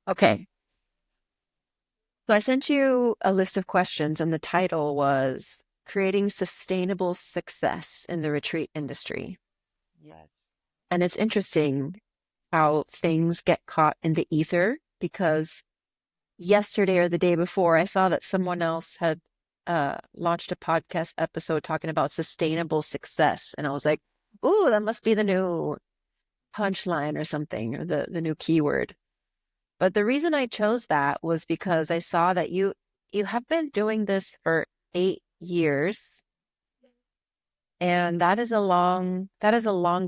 Okay. So I sent you a list of questions, and the title was Creating Sustainable Success in the Retreat Industry. Yes. And it's interesting how things get caught in the ether because yesterday or the day before, I saw that someone else had launched a podcast episode talking about sustainable success. And I was like, ooh, that must be the new punchline or something, or the new keyword. But the reason I chose that was because I saw that you have been doing this for 8 years, and that is a long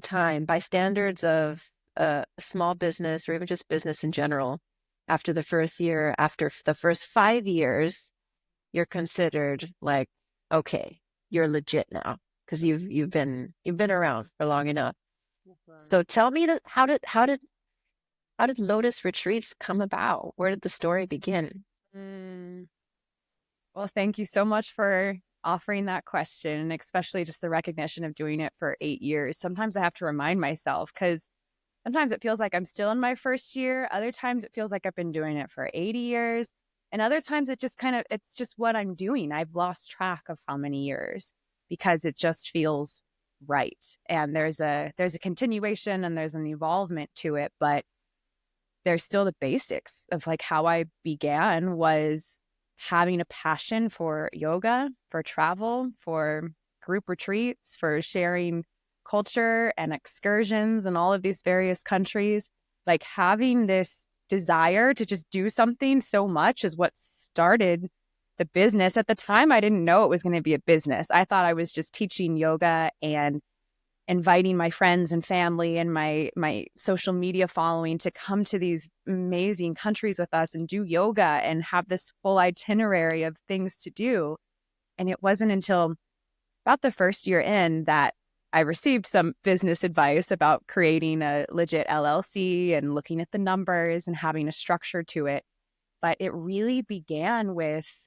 time by standards of a small business or even just business in general. After the first year, after the first 5 years, you're considered like, okay, you're legit now because you've been around for long enough. So tell me how did Lotus Retreats come about? Where did the story begin? Mm. Well, thank you so much for offering that question, and especially just the recognition of doing it for 8 years. Sometimes I have to remind myself because sometimes it feels like I'm still in my first year. Other times it feels like I've been doing it for 80 years. And other times it's just what I'm doing. I've lost track of how many years because it just feels right. And there's a continuation and there's an evolvement to it, but there's still the basics of like how I began was having a passion for yoga, for travel, for group retreats, for sharing culture and excursions in all of these various countries. Like having this desire to just do something so much is what started the business. At the time, I didn't know it was going to be a business. I thought I was just teaching yoga and inviting my friends and family and my social media following to come to these amazing countries with us and do yoga and have this full itinerary of things to do. And it wasn't until about the first year in that I received some business advice about creating a legit LLC and looking at the numbers and having a structure to it. But it really began with,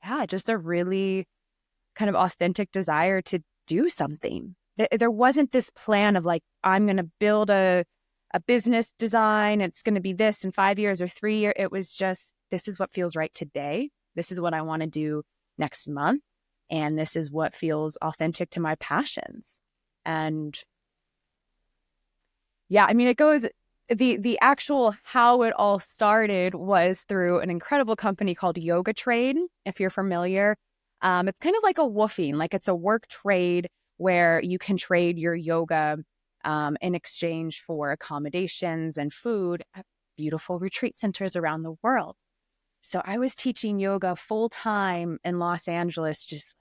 yeah, just a really kind of authentic desire to do something. There wasn't this plan of like, I'm going to build a business design. It's going to be this in 5 years or 3 years. It was just, this is what feels right today. This is what I want to do next month. And this is what feels authentic to my passions. And yeah, I mean, it goes, the actual how it all started was through an incredible company called Yoga Trade, if you're familiar. It's kind of like a woofing, like it's a work trade where you can trade your yoga in exchange for accommodations and food at beautiful retreat centers around the world. So I was teaching yoga full time in Los Angeles, just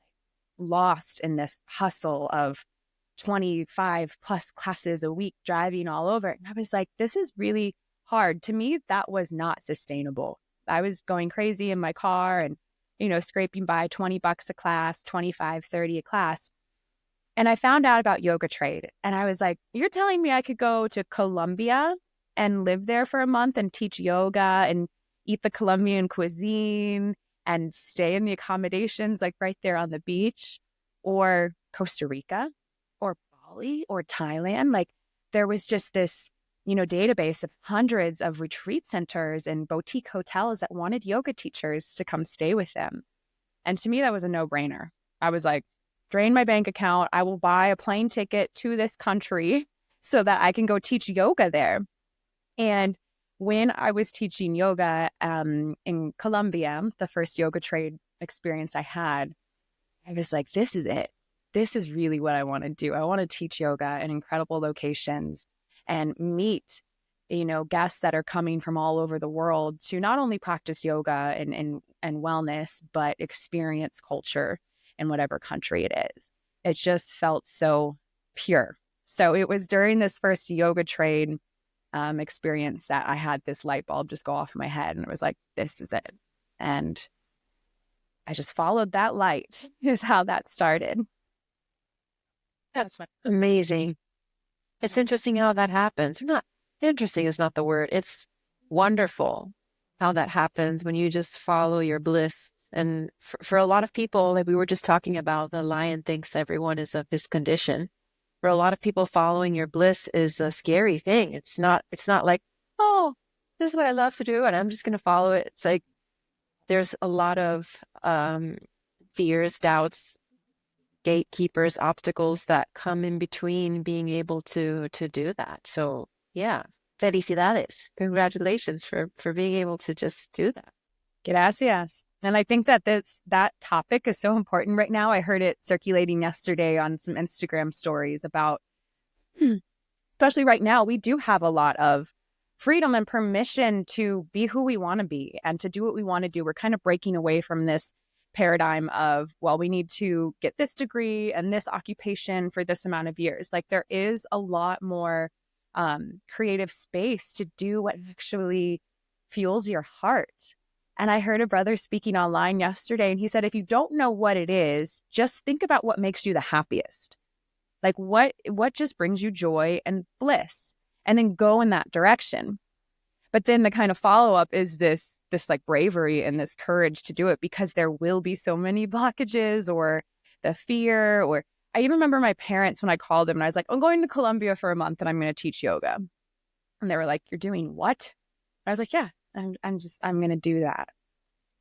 lost in this hustle of 25 plus classes a week, driving all over. And I was like, this is really hard. To me, that was not sustainable. I was going crazy in my car and, scraping by $20 a class, 25, 30 a class. And I found out about Yoga Trade. And I was like, you're telling me I could go to Colombia and live there for a month and teach yoga and eat the Colombian cuisine and stay in the accommodations like right there on the beach, or Costa Rica or Bali or Thailand. Like there was just this, database of hundreds of retreat centers and boutique hotels that wanted yoga teachers to come stay with them. And to me, that was a no-brainer. I was like, drain my bank account. I will buy a plane ticket to this country so that I can go teach yoga there. And when I was teaching yoga in Colombia, the first yoga trade experience I had, I was like, this is it. This is really what I want to do. I want to teach yoga in incredible locations and meet, guests that are coming from all over the world to not only practice yoga and wellness, but experience culture in whatever country it is. It just felt so pure. So it was during this first yoga trade experience that I had this light bulb just go off in my head. And it was like, this is it. And I just followed that light is how that started. That's amazing. It's interesting how that happens. Not interesting is not the word. It's wonderful how that happens when you just follow your bliss. And for a lot of people, like we were just talking about, the lion thinks everyone is of his condition. For a lot of people, following your bliss is a scary thing. It's not like, oh, this is what I love to do, and I'm just going to follow it. It's like there's a lot of fears, doubts, gatekeepers, obstacles that come in between being able to do that. So yeah, felicidades. Congratulations for being able to just do that. Gracias. And I think that that topic is so important right now. I heard it circulating yesterday on some Instagram stories about, especially right now, we do have a lot of freedom and permission to be who we want to be and to do what we want to do. We're kind of breaking away from this paradigm of, well, we need to get this degree and this occupation for this amount of years. Like there is a lot more creative space to do what actually fuels your heart. And I heard a brother speaking online yesterday, and he said, if you don't know what it is, just think about what makes you the happiest. Like what just brings you joy and bliss, and then go in that direction. But then the kind of follow-up is this like bravery and this courage to do it, because there will be so many blockages or the fear. Or I even remember my parents when I called them and I was like, I'm going to Colombia for a month and I'm going to teach yoga. And they were like, you're doing what? And I was like, yeah, I'm going to do that.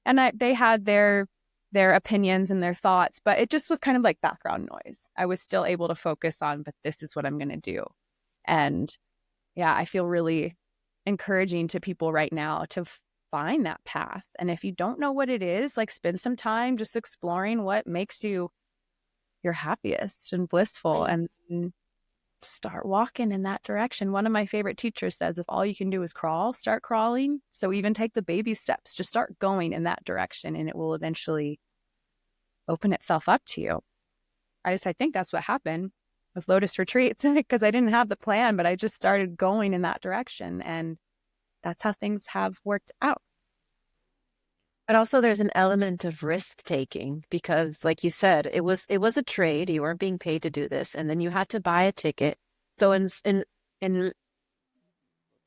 And they had their opinions and their thoughts, but it just was kind of like background noise. I was still able to focus on, but this is what I'm going to do. And yeah, I feel really encouraging to people right now to find that path. And if you don't know what it is, like spend some time just exploring what makes you your happiest and blissful, and start walking in that direction. One of my favorite teachers says, if all you can do is crawl, start crawling. So even take the baby steps, just start going in that direction, and it will eventually open itself up to you. I think that's what happened with Lotus Retreats, because I didn't have the plan, but I just started going in that direction, and that's how things have worked out. But also there's an element of risk taking, because like you said, it was a trade. You weren't being paid to do this, and then you had to buy a ticket. So in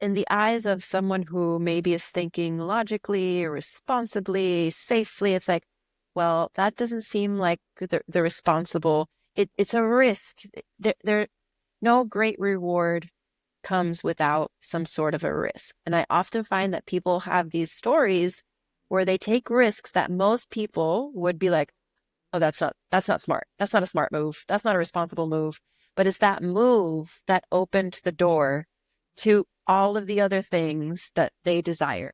the eyes of someone who maybe is thinking logically, responsibly, safely, it's like, well, that doesn't seem like the responsible. It's a risk. There no great reward comes without some sort of a risk. And I often find that people have these stories where they take risks that most people would be like, oh, that's not smart. That's not a smart move. That's not a responsible move. But it's that move that opened the door to all of the other things that they desire.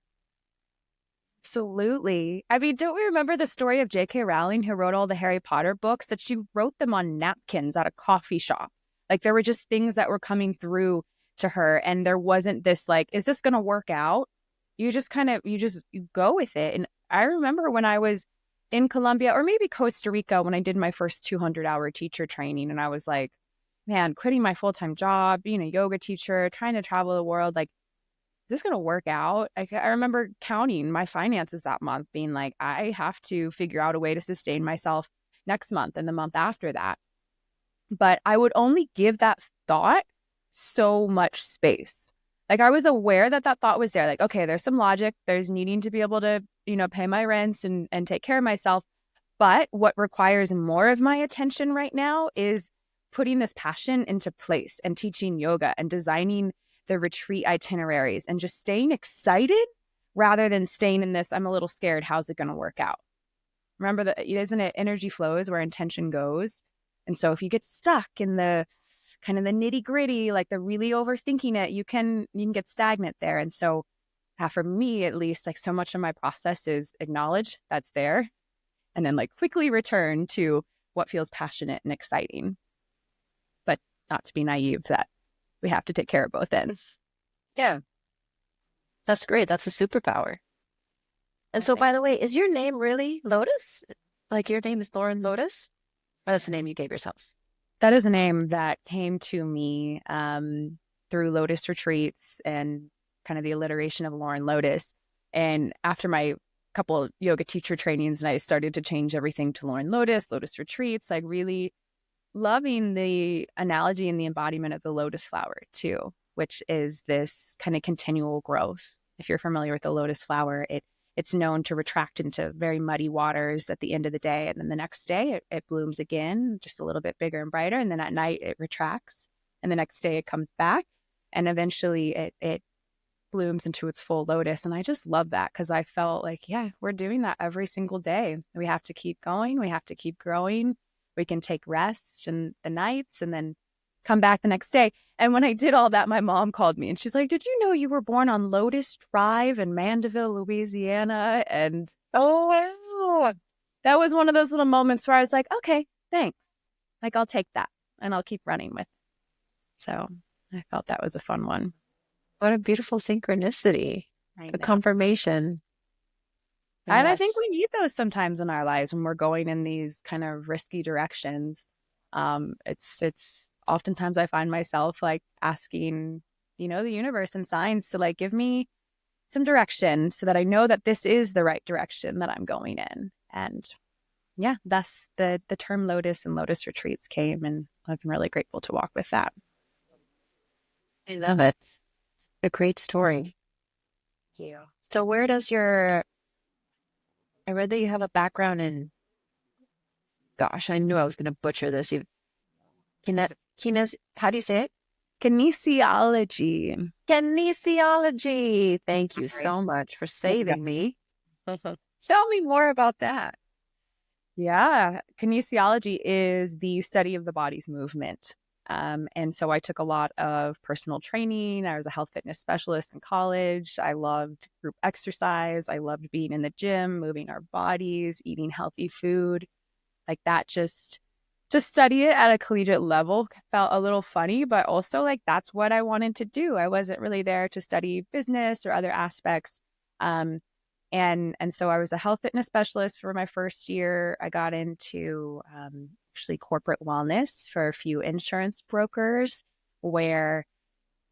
Absolutely. I mean, don't we remember the story of J.K. Rowling, who wrote all the Harry Potter books, that she wrote them on napkins at a coffee shop? Like there were just things that were coming through to her, and there wasn't this like, is this going to work out? You just you go with it. And I remember when I was in Colombia, or maybe Costa Rica, when I did my first 200-hour teacher training, and I was like, man, quitting my full-time job, being a yoga teacher, trying to travel the world, like, is this going to work out? I remember counting my finances that month, being like, I have to figure out a way to sustain myself next month and the month after that. But I would only give that thought so much space. Like I was aware that thought was there. Like, okay, there's some logic. There's needing to be able to, pay my rents and take care of myself. But what requires more of my attention right now is putting this passion into place and teaching yoga and designing the retreat itineraries and just staying excited rather than staying in this, I'm a little scared, how's it going to work out? Remember that, isn't it, energy flows where intention goes? And so if you get stuck in the kind of the nitty gritty, like the really overthinking it, you can get stagnant there. And so for me, at least, like so much of my process is acknowledge that's there, and then like quickly return to what feels passionate and exciting, but not to be naive that we have to take care of both ends. Yeah. That's great. That's a superpower. And so, by the way, is your name really Lotus? Like your name is Loren Lotus? Or that's the name you gave yourself? That is a name that came to me through Lotus Retreats and kind of the alliteration of Loren Lotus. And after my couple of yoga teacher trainings, and I started to change everything to Loren Lotus, Lotus Retreats, like really loving the analogy and the embodiment of the lotus flower too, which is this kind of continual growth. If you're familiar with the lotus flower, it's known to retract into very muddy waters at the end of the day. And then the next day it blooms again, just a little bit bigger and brighter. And then at night it retracts. And the next day it comes back. And eventually it blooms into its full lotus. And I just love that because I felt like, yeah, we're doing that every single day. We have to keep going. We have to keep growing. We can take rest in the nights and then come back the next day. And when I did all that, my mom called me and she's like, did you know you were born on Lotus Drive in Mandeville, Louisiana? And Oh, wow. that was one of those little moments where I was like, okay, thanks. Like, I'll take that and I'll keep running with it. So I felt that was a fun one. What a beautiful synchronicity. I A know. confirmation. And I Gosh. think we need those sometimes in our lives when we're going in these kind of risky directions. It's oftentimes I find myself like asking, the universe and signs to like give me some direction so that I know that this is the right direction that I'm going in. And yeah, thus the term Lotus and Lotus Retreats came, and I've been really grateful to walk with that. I love it. A great story. Thank you. So where does I read that you have a background in, gosh, I knew I was going to butcher this. How do you say it? Kinesiology. Kinesiology. Thank you Sorry. so much for saving me. Tell me more about that. Yeah, kinesiology is the study of the body's movement. And so I took a lot of personal training. I was a health fitness specialist in college. I loved group exercise. I loved being in the gym, moving our bodies, eating healthy food. Like that, just to study it at a collegiate level felt a little funny, but also like that's what I wanted to do. I wasn't really there to study business or other aspects. And so I was a health fitness specialist for my first year. I got into actually corporate wellness for a few insurance brokers where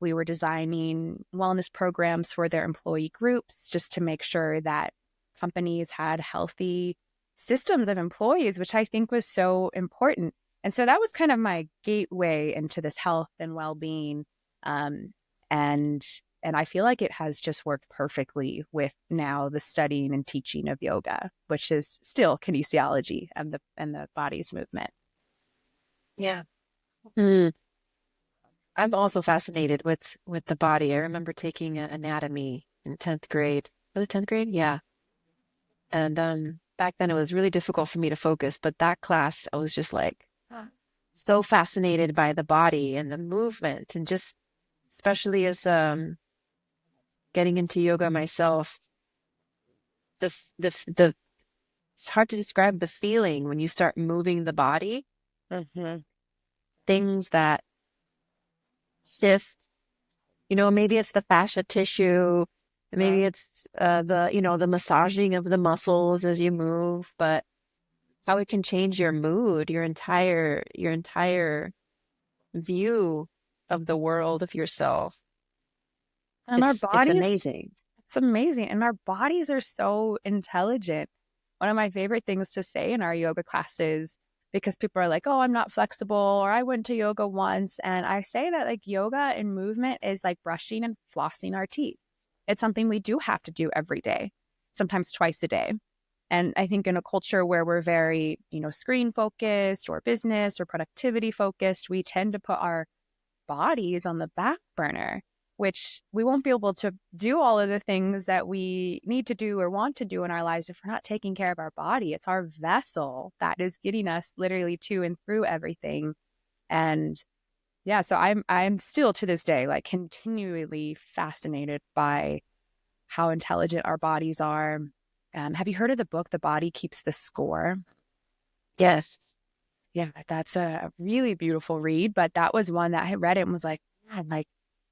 we were designing wellness programs for their employee groups just to make sure that companies had healthy systems of employees, which I think was so important. And so that was kind of my gateway into this health and well-being. And I feel like it has just worked perfectly with now the studying and teaching of yoga, which is still kinesiology and the body's movement. Yeah. Mm. I'm also fascinated with the body. I remember taking anatomy in 10th grade. Was it 10th grade? Yeah. And back then it was really difficult for me to focus, but that class I was just like so fascinated by the body and the movement and just especially as getting into yoga myself, the it's hard to describe the feeling when you start moving the body. Mm-hmm. Things that shift, maybe it's the fascia tissue, maybe it's the massaging of the muscles as you move, but how it can change your mood, your entire view of the world, of yourself. And our It's bodies, amazing. it's amazing. And our bodies are so intelligent. One of my favorite things to say in our yoga classes, because people are like, oh, I'm not flexible, or I went to yoga once. And I say that like yoga and movement is like brushing and flossing our teeth. It's something we do have to do every day, sometimes twice a day. And I think in a culture where we're very, screen focused or business or productivity focused, we tend to put our bodies on the back burner, which we won't be able to do all of the things that we need to do or want to do in our lives if we're not taking care of our body. It's our vessel that is getting us literally to and through everything. And yeah, so I'm still to this day like continually fascinated by how intelligent our bodies are. Have you heard of the book The Body Keeps the Score? Yes. Yeah, that's a really beautiful read, but that was one that I read it and was like, man, like,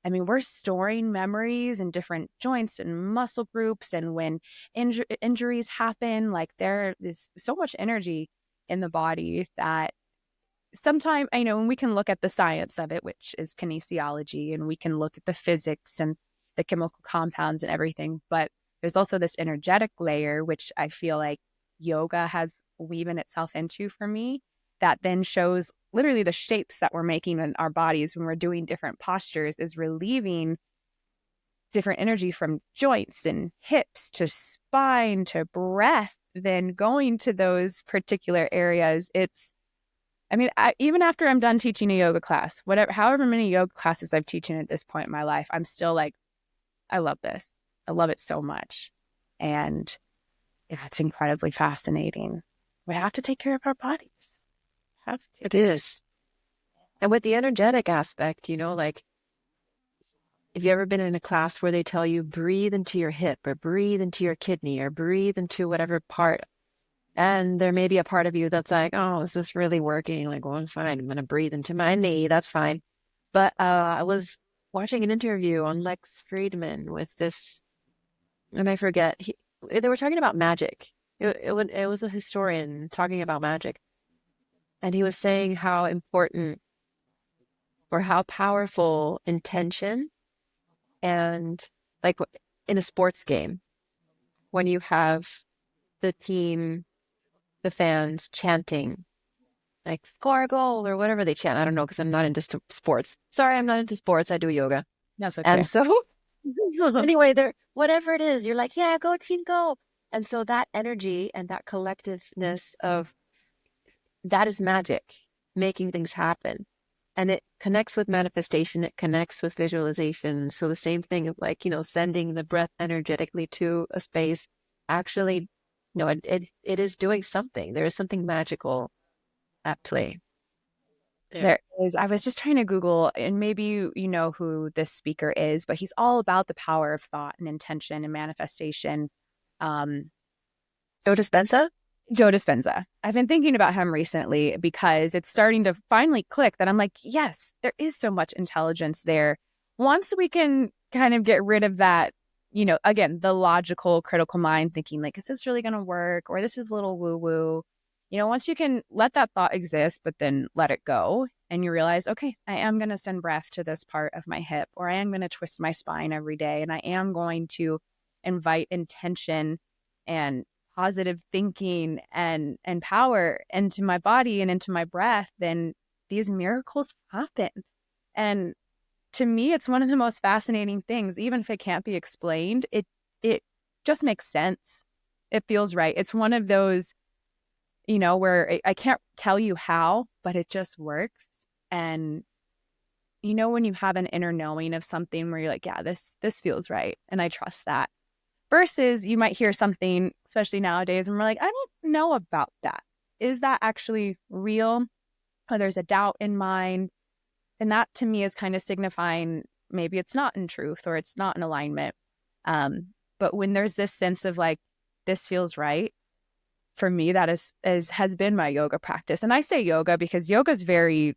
I mean, we're storing memories in different joints and muscle groups. And when injuries happen, like there is so much energy in the body that sometimes, I know, and we can look at the science of it, which is kinesiology, and we can look at the physics and the chemical compounds and everything. But there's also this energetic layer, which I feel like yoga has woven itself into for me, that then shows literally the shapes that we're making in our bodies when we're doing different postures is relieving different energy from joints and hips to spine to breath, then going to those particular areas. Even after I'm done teaching a yoga class, however many yoga classes I've teaching at this point in my life, I'm still like, I love this. I love it so much. And it's incredibly fascinating. We have to take care of our bodies. Have to. It is. And with the energetic aspect, like if you ever been in a class where they tell you breathe into your hip or breathe into your kidney or breathe into whatever part, and there may be a part of you that's like, oh, is this really working? Like, well, I'm fine. I'm going to breathe into my knee. That's fine. But I was watching an interview on Lex Friedman with this, and I forget, they were talking about magic. It was a historian talking about magic. And he was saying how important or how powerful intention and like in a sports game, when you have the team, the fans chanting, like score a goal or whatever they chant. I don't know because I'm not into sports. Sorry, I'm not into sports. I do yoga. That's okay. And so anyway, whatever it is, you're like, yeah, go team, go. And so that energy and that collectiveness of that is magic, making things happen. And it connects with manifestation. It connects with visualization. So the same thing of like, sending the breath energetically to a space, actually, it is doing something. There is something magical at play. There is. I was just trying to Google, and maybe you know who this speaker is, but he's all about the power of thought and intention and manifestation. Joe Dispenza? Joe Dispenza. I've been thinking about him recently because it's starting to finally click that I'm like, yes, there is so much intelligence there. Once we can kind of get rid of that, again, the logical, critical mind thinking like, is this really going to work? Or this is a little woo woo. Once you can let that thought exist, but then let it go and you realize, okay, I am going to send breath to this part of my hip, or I am going to twist my spine every day, and I am going to invite intention and positive thinking and power into my body and into my breath, then these miracles happen. And to me, it's one of the most fascinating things. Even if it can't be explained, it just makes sense. It feels right. It's one of those, where I can't tell you how, but it just works. And when you have an inner knowing of something where you're like, yeah, this feels right, and I trust that. Versus you might hear something, especially nowadays, and we're like, I don't know about that. Is that actually real? Or there's a doubt in mind. And that to me is kind of signifying maybe it's not in truth or it's not in alignment. But when there's this sense of like, this feels right, for me, that has been my yoga practice. And I say yoga because yoga is very,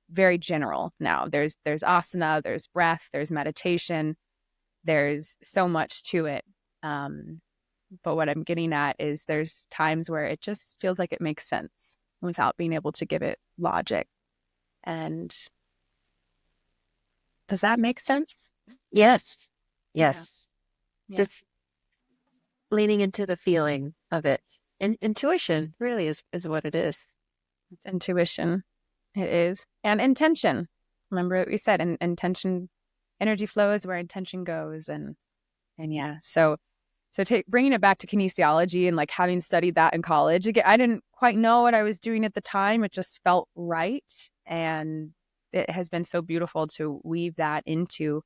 very general now. There's asana, there's breath, there's meditation, there's so much to it. But what I'm getting at is there's times where it just feels like it makes sense without being able to give it logic. And does that make sense? Yes. Yes. Yeah. Just leaning into the feeling of it. Intuition really is what it is. It's intuition. It is. And intention. Remember what we said, intention, energy flows where intention goes. And yeah, so bringing it back to kinesiology and like having studied that in college, again, I didn't quite know what I was doing at the time. It just felt right. And it has been so beautiful to weave that into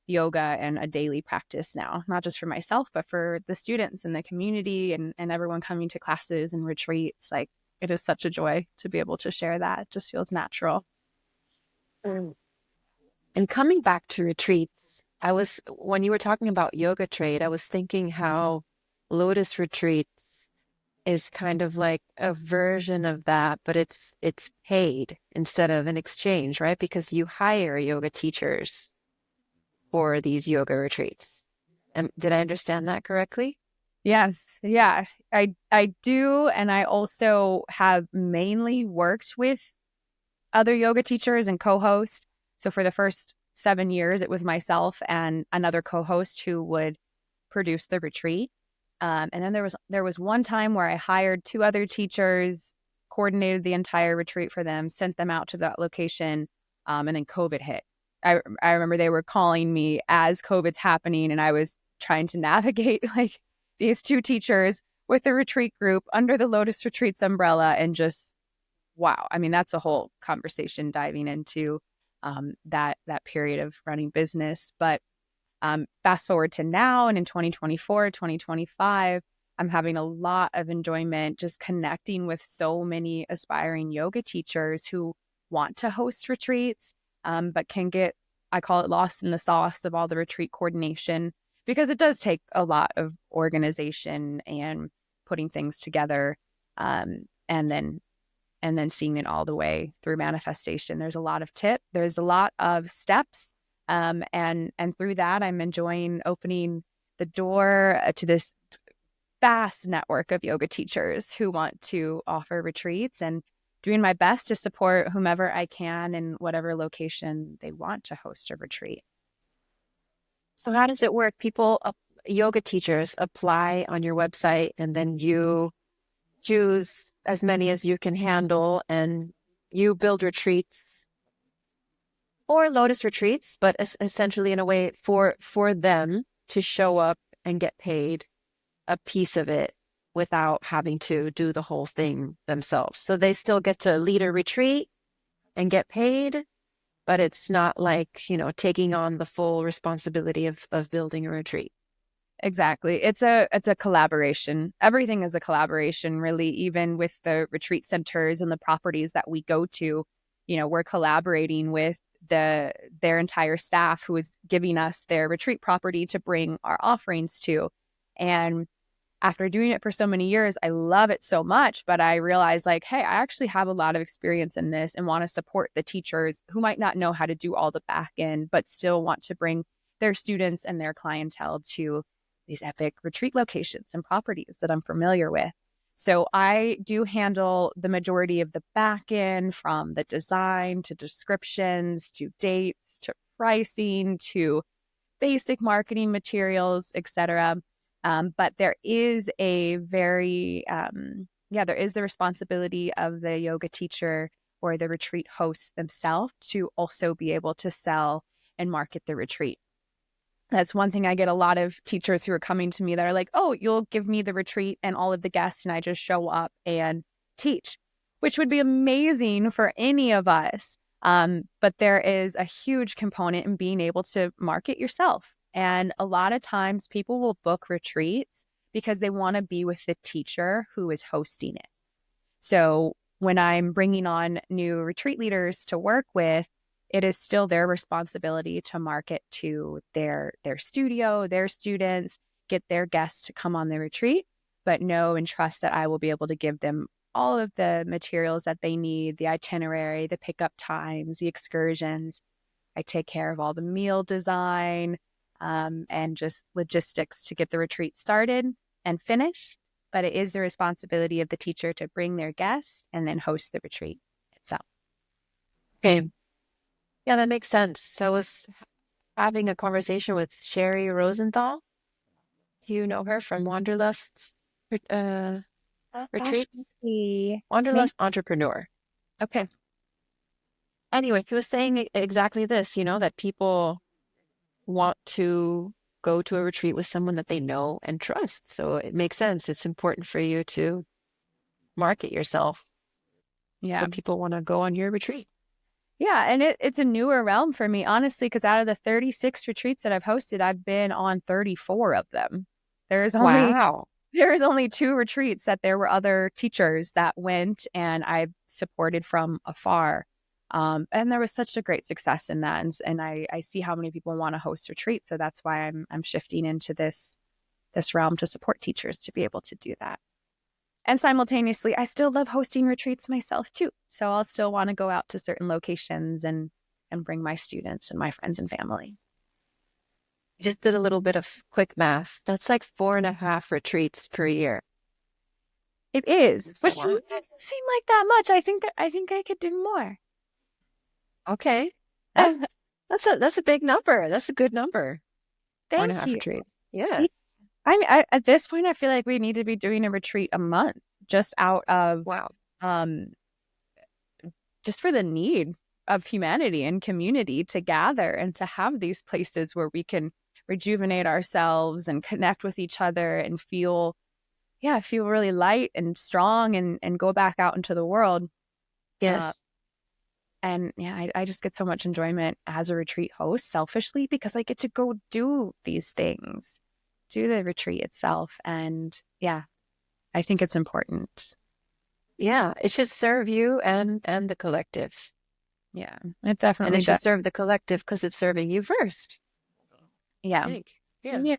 yoga and a daily practice now, not just for myself, but for the students and the community and everyone coming to classes and retreats. Like, it is such a joy to be able to share that. It just feels natural. And coming back to retreats, when you were talking about yoga trade, I was thinking how Lotus Retreats is kind of like a version of that, but it's paid instead of an exchange, right? Because you hire yoga teachers for these yoga retreats. Did I understand that correctly? Yes. Yeah, I do. And I also have mainly worked with other yoga teachers and co-host. So for the first 7 years, it was myself and another co-host who would produce the retreat. And then there was one time where I hired 2 other teachers, coordinated the entire retreat for them, sent them out to that location, and then COVID hit. I remember they were calling me as COVID's happening, and I was trying to navigate like these 2 teachers with the retreat group under the Lotus Retreats umbrella, and just wow. I mean, that's a whole conversation diving into that period of running business. But Fast forward to now, and in 2024, 2025, I'm having a lot of enjoyment just connecting with so many aspiring yoga teachers who want to host retreats, but can get, I call it, lost in the sauce of all the retreat coordination, because it does take a lot of organization and putting things together, and then seeing it all the way through manifestation. There's a lot of there's a lot of steps, and through that, I'm enjoying opening the door to this vast network of yoga teachers who want to offer retreats, and doing my best to support whomever I can in whatever location they want to host a retreat. So how does it work? People, yoga teachers apply on your website, and then you choose as many as you can handle, and you build retreats or Lotus Retreats, but essentially in a way for them to show up and get paid a piece of it without having to do the whole thing themselves. So they still get to lead a retreat and get paid, but it's not like, taking on the full responsibility of building a retreat. Exactly. It's a collaboration. Everything is a collaboration, really, even with the retreat centers and the properties that we go to. We're collaborating with their entire staff who is giving us their retreat property to bring our offerings to. And after doing it for so many years, I love it so much, but I realized, like, hey, I actually have a lot of experience in this and want to support the teachers who might not know how to do all the back end, but still want to bring their students and their clientele to these epic retreat locations and properties that I'm familiar with. So I do handle the majority of the back end, from the design to descriptions to dates to pricing to basic marketing materials, etc. But there is there is the responsibility of the yoga teacher or the retreat host themselves to also be able to sell and market the retreat. That's one thing. I get a lot of teachers who are coming to me that are like, oh, you'll give me the retreat and all of the guests, and I just show up and teach, which would be amazing for any of us. But there is a huge component in being able to market yourself. And a lot of times people will book retreats because they want to be with the teacher who is hosting it. So when I'm bringing on new retreat leaders to work with, it is still their responsibility to market to their studio, their students, get their guests to come on the retreat, but know and trust that I will be able to give them all of the materials that they need, the itinerary, the pickup times, the excursions. I take care of all the meal design, and just logistics to get the retreat started and finished. But it is the responsibility of the teacher to bring their guests and then host the retreat itself. Okay. Yeah, that makes sense. So I was having a conversation with Sherry Rosenthal. Do you know her from Wanderlust Retreat? Wanderlust Entrepreneur. Okay. Anyway, she was saying exactly this, that people want to go to a retreat with someone that they know and trust. So it makes sense. It's important for you to market yourself. Yeah. So people want to go on your retreat. Yeah. And it's a newer realm for me, honestly, because out of the 36 retreats that I've hosted, I've been on 34 of them. There's only 2 retreats that there were other teachers that went and I supported from afar. And there was such a great success in that. And I see how many people want to host retreats. So that's why I'm shifting into this realm to support teachers to be able to do that. And simultaneously, I still love hosting retreats myself too. So I'll still want to go out to certain locations and bring my students and my friends and family. I just did a little bit of quick math. That's like 4.5 retreats per year. It is, which doesn't seem like that much. I think I could do more. Okay. That's a big number. That's a good number. Thank 4.5 you. retreats. Yeah. I mean, at this point, I feel like we need to be doing a retreat a month just out of, just for the need of humanity and community to gather and to have these places where we can rejuvenate ourselves and connect with each other and feel really light and strong and go back out into the world. Yes. And yeah, I just get so much enjoyment as a retreat host selfishly because I get to go do these things, do the retreat itself. And yeah, I think it's important. Yeah, it should serve you and the collective. Yeah, it And definitely it should does. serve the collective because it's serving you first, I Yeah. think. Yeah. Yeah.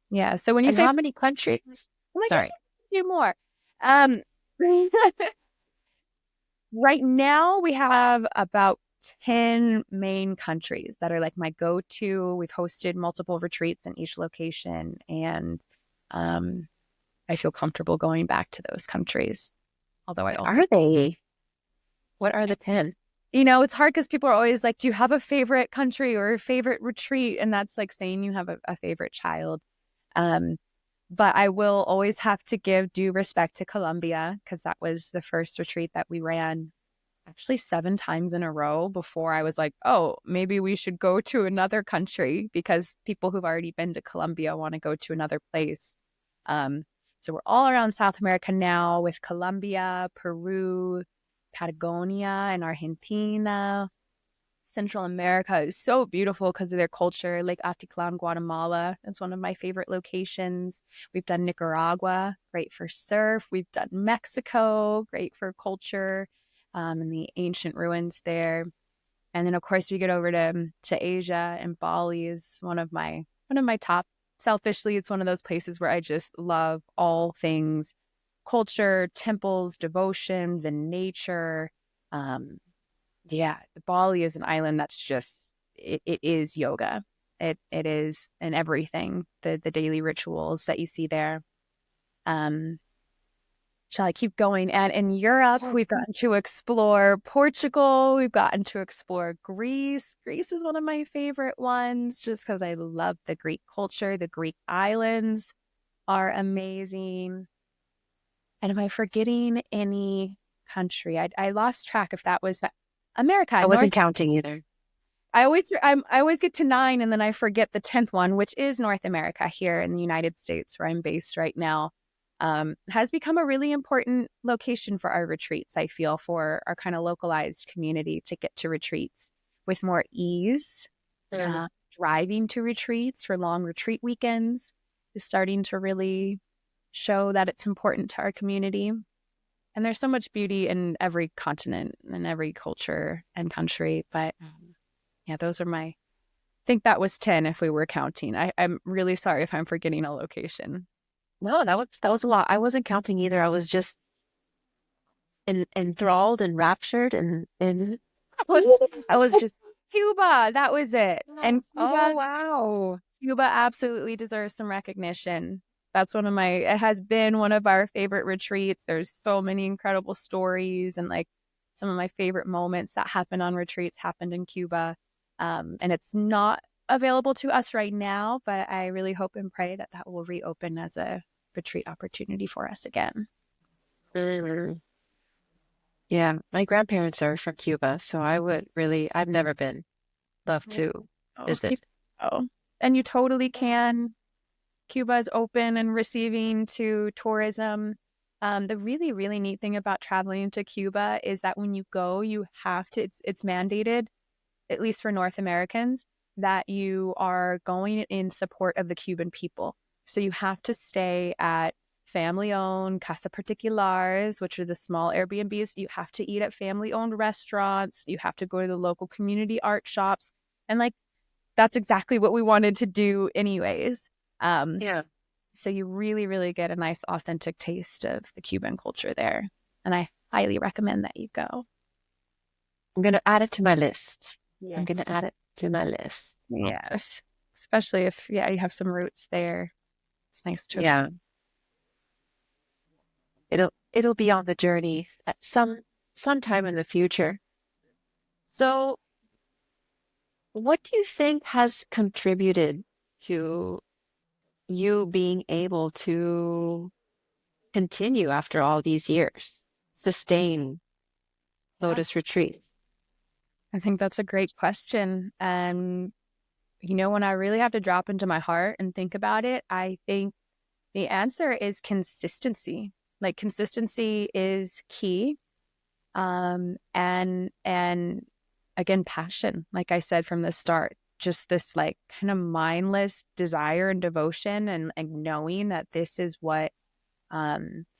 Yeah. So when you And say, how many countries? well, I guess Sorry. you can do more. Um, right now we have about 10 main countries that are like my go-to. We've hosted multiple retreats in each location, and um, I feel comfortable going back to those countries. Although I What also, are they? What are the 10? it's hard because people are always like, do you have a favorite country or a favorite retreat? And that's like saying you have a favorite child. Um, but I will always have to give due respect to Colombia because that was the first retreat that we ran actually 7 times in a row before I was like, oh, maybe we should go to another country because people who've already been to Colombia want to go to another place. Um, so we're all around South America now with Colombia, Peru, Patagonia, and Argentina. Central America is so beautiful because of their culture. Lake Atitlan, Guatemala is one of my favorite locations. We've done Nicaragua, great for surf. We've done Mexico, great for culture, and the ancient ruins there. And then of course we get over to Asia, and Bali is one of my top. Selfishly, it's one of those places where I just love all things culture, temples, devotion, the nature. Um, yeah, Bali is an island that's just it is yoga. It is in everything, the daily rituals that you see there. Um, shall I keep going? And in Europe, we've gotten to explore Portugal. We've gotten to explore Greece. Greece is one of my favorite ones just because I love the Greek culture. The Greek islands are amazing. And am I forgetting any country? I lost track if that was that America, I wasn't North. counting either. I always get to 9 and then I forget the 10th one, which is North America here in the United States where I'm based right now. Has become a really important location for our retreats, I feel, for our kind of localized community to get to retreats with more ease. Mm. Driving to retreats for long retreat weekends is starting to really show that it's important to our community. And there's so much beauty in every continent and every culture and country. But yeah, those are I think that was 10 if we were counting. I'm really sorry if I'm forgetting a location. No, that was a lot. I wasn't counting either. I was just enthralled and raptured and I was just Cuba, that was it. And oh wow. Cuba absolutely deserves some recognition. It has been one of our favorite retreats. There's so many incredible stories and like some of my favorite moments that happened on retreats happened in Cuba. And it's not available to us right now, but I really hope and pray that that will reopen as a retreat opportunity for us again. Mm. Yeah, my grandparents are from Cuba, so I've never been. Love to Oh, visit. and you totally can. Cuba is open and receiving to tourism. The really, really neat thing about traveling to Cuba is that when you go, you have to, it's mandated, at least for North Americans, that you are going in support of the Cuban people. So you have to stay at family-owned Casa Particulares, which are the small Airbnbs. You have to eat at family-owned restaurants. You have to go to the local community art shops. And like, that's exactly what we wanted to do anyways. Um, Yeah, so you really, really get a nice authentic taste of the Cuban culture there. And I highly recommend that you go. I'm gonna add it to my list. I'm Yes. gonna add it to my list. Yes. Especially if, yeah, you have some roots there. It's nice to. Yeah, it'll be on the journey at sometime in the future. So, what do you think has contributed to you being able to continue after all these years, sustain Lotus Retreat? I think that's a great question. And, when I really have to drop into my heart and think about it, I think the answer is consistency. Like consistency is key. And again, passion, like I said from the start, just this like kind of mindless desire and devotion and knowing that this is what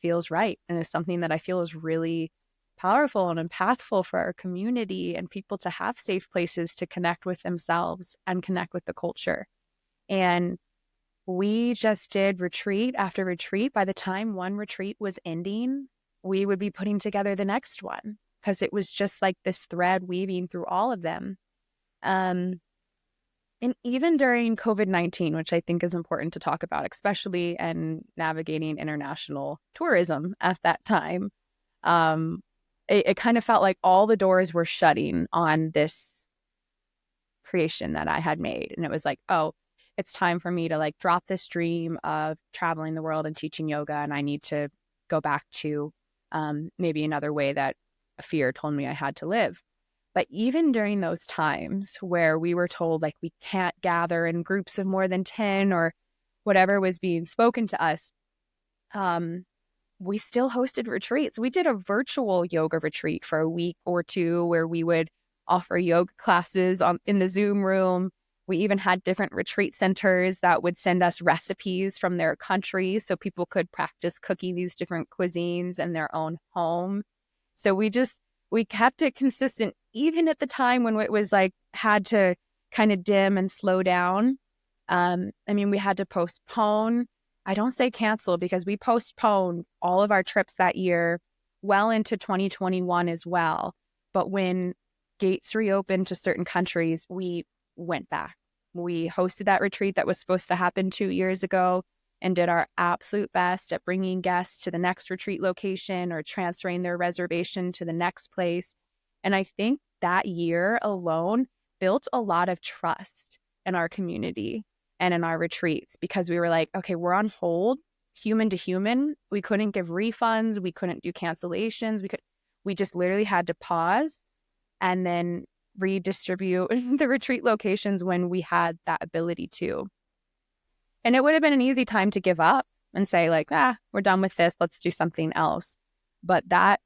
feels right and is something that I feel is really powerful and impactful for our community and people to have safe places to connect with themselves and connect with the culture. And we just did retreat after retreat. By the time one retreat was ending, we would be putting together the next one because it was just like this thread weaving through all of them. And even during COVID-19, which I think is important to talk about, especially in navigating international tourism at that time, it kind of felt like all the doors were shutting on this creation that I had made. And it was like, oh, it's time for me to like drop this dream of traveling the world and teaching yoga. And I need to go back to maybe another way that fear told me I had to live. But even during those times where we were told like we can't gather in groups of more than 10 or whatever was being spoken to us, we still hosted retreats. We did a virtual yoga retreat for a week or two where we would offer yoga classes in the Zoom room. We even had different retreat centers that would send us recipes from their country so people could practice cooking these different cuisines in their own home. So we kept it consistent, even at the time when it was like had to kind of dim and slow down. I mean, we had to postpone. I don't say cancel because we postponed all of our trips that year well into 2021 as well. But when gates reopened to certain countries, we went back. We hosted that retreat that was supposed to happen 2 years ago and did our absolute best at bringing guests to the next retreat location or transferring their reservation to the next place. And I think that year alone built a lot of trust in our community and in our retreats because we were like, okay, we're on hold, human to human. We couldn't give refunds. We couldn't do cancellations. We just literally had to pause and then redistribute the retreat locations when we had that ability to. And it would have been an easy time to give up and say like, we're done with this. Let's do something else. But that,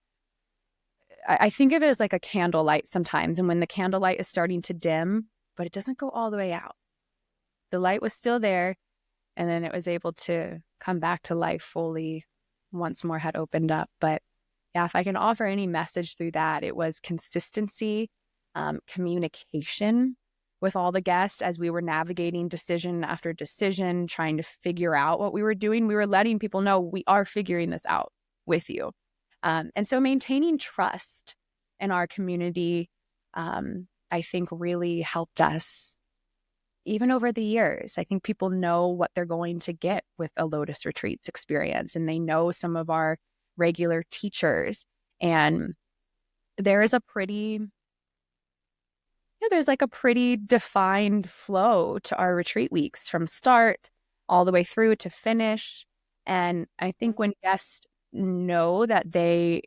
I think of it as like a candlelight sometimes. And when the candlelight is starting to dim, but it doesn't go all the way out. The light was still there. And then it was able to come back to life fully once more had opened up. But yeah, if I can offer any message through that, it was consistency, communication with all the guests as we were navigating decision after decision, trying to figure out what we were doing. We were letting people know we are figuring this out with you. And so maintaining trust in our community, I think really helped us even over the years. I think people know what they're going to get with a Lotus Retreats experience, and they know some of our regular teachers. And there is there's like a pretty defined flow to our retreat weeks from start all the way through to finish. And I think when guests know that they're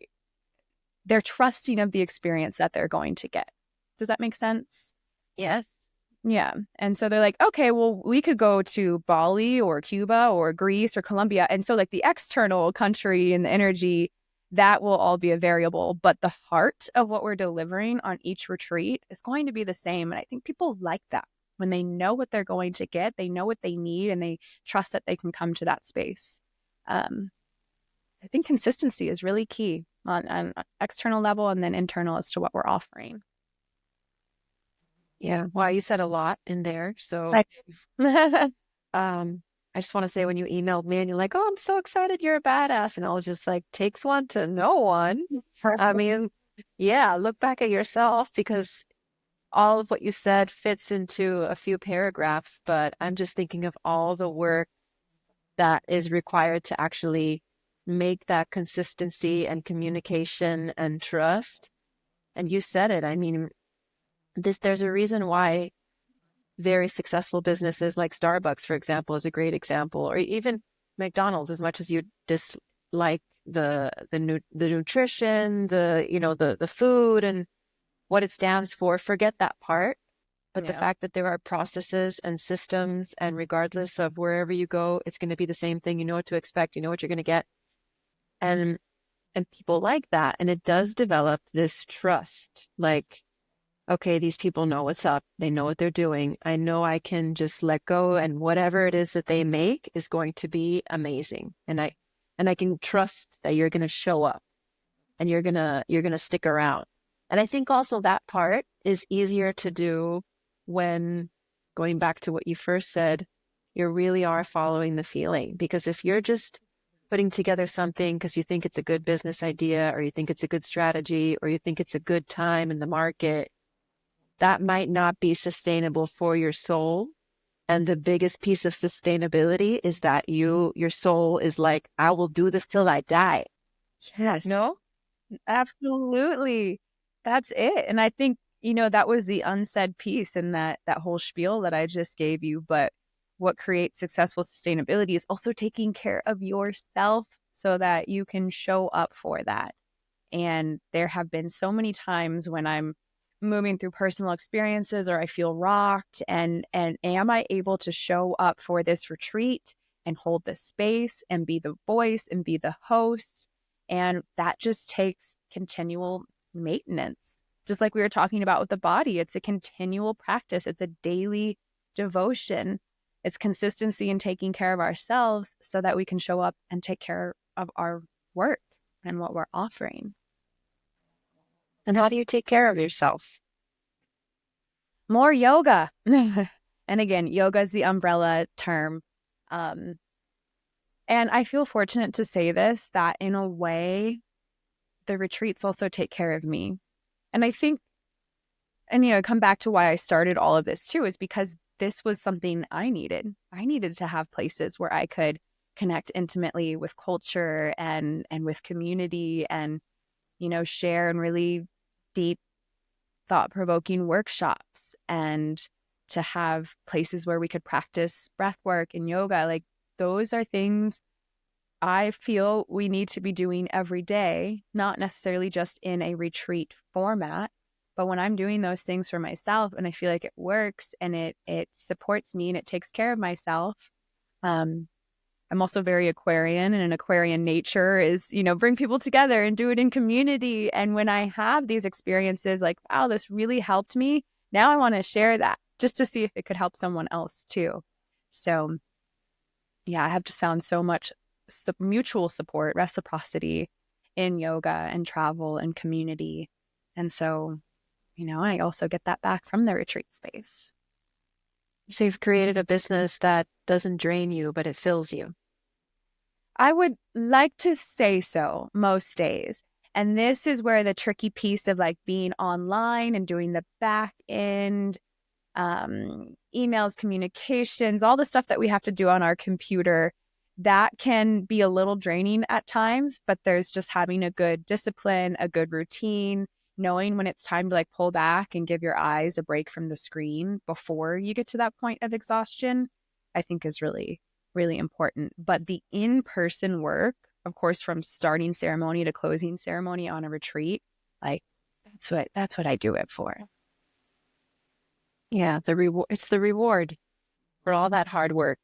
trusting of the experience that they're going to get. Does that make sense? Yes. Yeah. And so they're like, okay, well, we could go to Bali or Cuba or Greece or Colombia. And so like the external country and the energy, that will all be a variable. But the heart of what we're delivering on each retreat is going to be the same. And I think people like that when they know what they're going to get, they know what they need, and they trust that they can come to that space. I think consistency is really key on an external level and then internal as to what we're offering. Yeah. Wow, you said a lot in there. So I just want to say when you emailed me and you're like, oh, I'm so excited, you're a badass. And I was just like, takes one to know one. I mean, yeah, look back at yourself because all of what you said fits into a few paragraphs, but I'm just thinking of all the work that is required to actually make that consistency and communication and trust. And you said it. I mean, there's a reason why very successful businesses like Starbucks, for example, is a great example, or even McDonald's, as much as you dislike the nutrition, the food and what it stands for, forget that part. But the fact that there are processes and systems, and regardless of wherever you go, it's going to be the same thing. You know what to expect. You know what you're going to get. And people like that. And it does develop this trust. Like, okay, these people know what's up. They know what they're doing. I know I can just let go, and whatever it is that they make is going to be amazing. And I can trust that you're going to show up and you're going to stick around. And I think also that part is easier to do when, going back to what you first said, you really are following the feeling. Because if you're just putting together something because you think it's a good business idea, or you think it's a good strategy, or you think it's a good time in the market, that might not be sustainable for your soul. And the biggest piece of sustainability is that your soul is like, I will do this till I die. Yes. No? Absolutely. That's it. And I think, that was the unsaid piece in that whole spiel that I just gave you. But what creates successful sustainability is also taking care of yourself so that you can show up for that. And there have been so many times when I'm moving through personal experiences or I feel rocked, and am I able to show up for this retreat and hold the space and be the voice and be the host? And that just takes continual maintenance. Just like we were talking about with the body, it's a continual practice. It's a daily devotion. It's consistency in taking care of ourselves so that we can show up and take care of our work and what we're offering. And how do you take care of yourself? More yoga. And again, yoga is the umbrella term. And I feel fortunate to say this, that in a way, the retreats also take care of me. And I think, and come back to why I started all of this too, is because this was something I needed. I needed to have places where I could connect intimately with culture and with community, and, share in really deep, thought-provoking workshops, and to have places where we could practice breath work and yoga. Like, those are things I feel we need to be doing every day, not necessarily just in a retreat format, but when I'm doing those things for myself and I feel like it works and it supports me and it takes care of myself. I'm also very Aquarian, and an Aquarian nature is, bring people together and do it in community. And when I have these experiences like, wow, this really helped me, now I want to share that just to see if it could help someone else too. So yeah, I have just found so much mutual support, reciprocity in yoga and travel and community. And so, I also get that back from the retreat space. So you've created a business that doesn't drain you, but it fills you. I would like to say so most days. And this is where the tricky piece of like being online and doing the back end, emails, communications, all the stuff that we have to do on our computer, that can be a little draining at times, but there's just having a good discipline, a good routine, knowing when it's time to like pull back and give your eyes a break from the screen before you get to that point of exhaustion, I think is really, really important. But the in-person work, of course, from starting ceremony to closing ceremony on a retreat, like that's what I do it for. Yeah, it's the reward for all that hard work.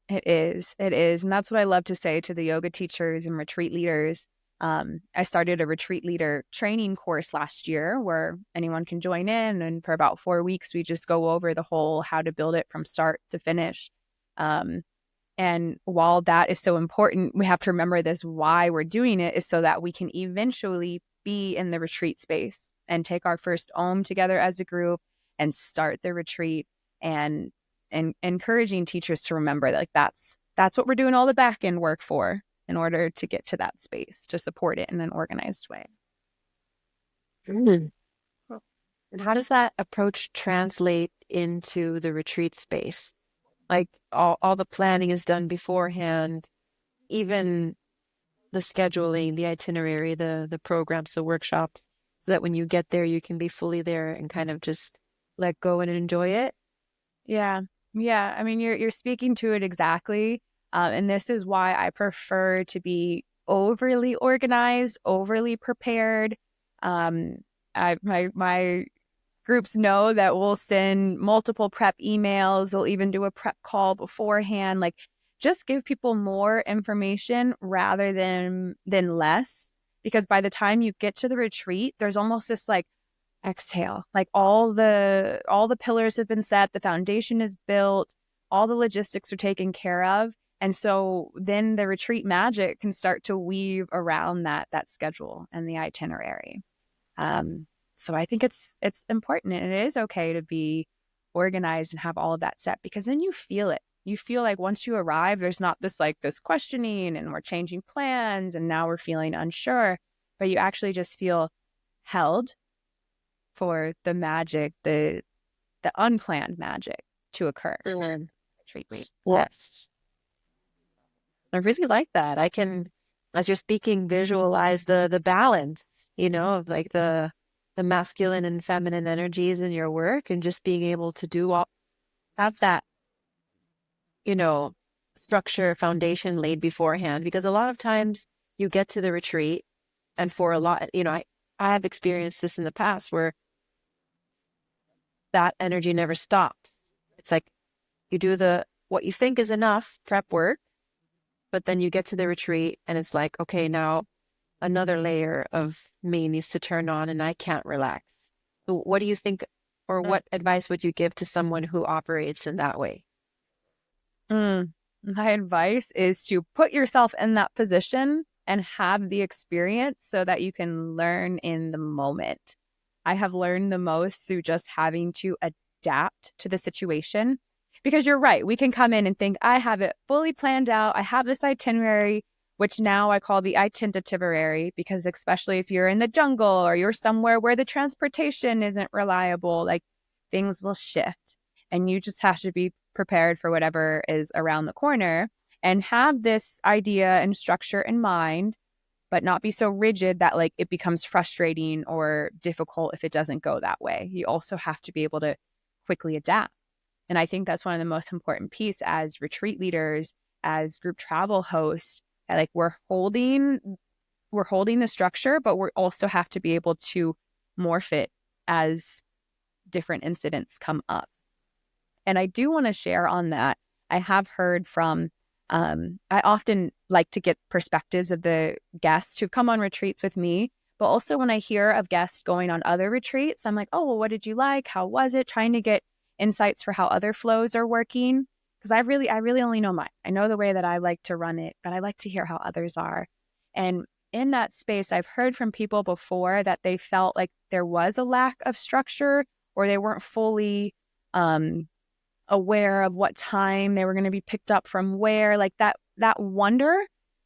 It is. It is. And that's what I love to say to the yoga teachers and retreat leaders. I started a retreat leader training course last year where anyone can join in. And for about 4 weeks, we just go over the whole how to build it from start to finish. And while that is so important, we have to remember this, why we're doing it is so that we can eventually be in the retreat space and take our first Om together as a group and start the retreat, and encouraging teachers to remember that, like, that's what we're doing all the back end work for, in order to get to that space, to support it in an organized way. Mm. And how does that approach translate into the retreat space? Like all the planning is done beforehand, even the scheduling, the itinerary, the programs, the workshops, so that when you get there, you can be fully there and kind of just let go and enjoy it. Yeah. Yeah. I mean, you're speaking to it exactly. And this is why I prefer to be overly organized, overly prepared. My groups know that we'll send multiple prep emails. We'll even do a prep call beforehand. Like, just give people more information rather than less. Because by the time you get to the retreat, there's almost this like, exhale. Like all the pillars have been set, the foundation is built, all the logistics are taken care of. And so then the retreat magic can start to weave around that schedule and the itinerary. So I think it's important, and it is okay to be organized and have all of that set, because then you feel it. You feel like once you arrive, there's not this questioning and we're changing plans and now we're feeling unsure, but you actually just feel held for the magic, the unplanned magic to occur. Retreat week. Yes. I really like that. I can, as you're speaking, visualize the balance, of like the masculine and feminine energies in your work, and just being able to have that, structure foundation laid beforehand. Because a lot of times you get to the retreat, and for a lot, I have experienced this in the past where that energy never stops. It's like you do what you think is enough prep work, but then you get to the retreat and it's like, okay, now another layer of me needs to turn on and I can't relax. So what do you think, or what advice would you give to someone who operates in that way? My advice is to put yourself in that position and have the experience so that you can learn in the moment. I have learned the most through just having to adapt to the situation. Because you're right, we can come in and think, I have it fully planned out. I have this itinerary, which now I call the itinerary, because especially if you're in the jungle or you're somewhere where the transportation isn't reliable, like things will shift. And you just have to be prepared for whatever is around the corner and have this idea and structure in mind, but not be so rigid that it becomes frustrating or difficult if it doesn't go that way. You also have to be able to quickly adapt. And I think that's one of the most important pieces as retreat leaders, as group travel hosts, that we're holding the structure, but we also have to be able to morph it as different incidents come up. And I do want to share on that. I have heard from, I often like to get perspectives of the guests who come on retreats with me, but also when I hear of guests going on other retreats, I'm like, oh, well, what did you like? How was it? Trying to get insights for how other flows are working. Because I really only know mine. I know the way that I like to run it, but I like to hear how others are. And in that space, I've heard from people before that they felt like there was a lack of structure, or they weren't fully aware of what time they were going to be picked up from where, that wonder.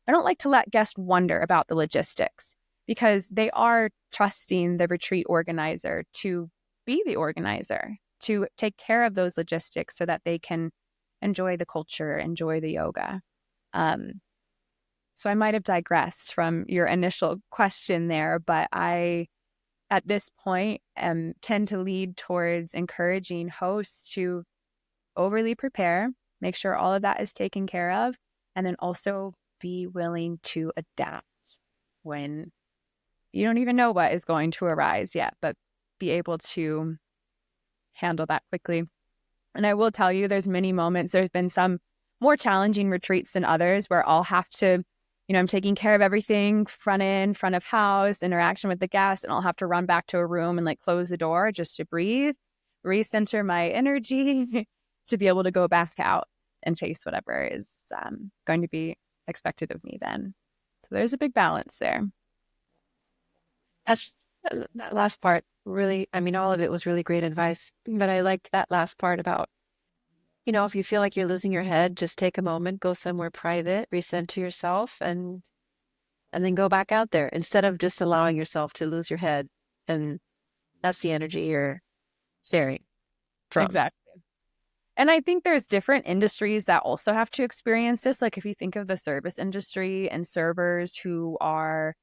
I don't like to let guests wonder about the logistics, because they are trusting the retreat organizer to be the organizer, to take care of those logistics so that they can enjoy the culture, enjoy the yoga. So I might have digressed from your initial question there, but I, at this point, tend to lead towards encouraging hosts to overly prepare, make sure all of that is taken care of, and then also be willing to adapt when you don't even know what is going to arise yet, but be able to handle that quickly. And I will tell you, there's many moments, there's been some more challenging retreats than others where I'll have to, I'm taking care of everything, front of house, interaction with the guests, and I'll have to run back to a room and close the door just to breathe, recenter my energy to be able to go back out and face whatever is going to be expected of me then. So there's a big balance there. That last part really, all of it was really great advice, but I liked that last part about, if you feel like you're losing your head, just take a moment, go somewhere private, recenter yourself, and then go back out there instead of just allowing yourself to lose your head. And that's the energy you're sharing from. Exactly. And I think there's different industries that also have to experience this. If you think of the service industry and servers who are,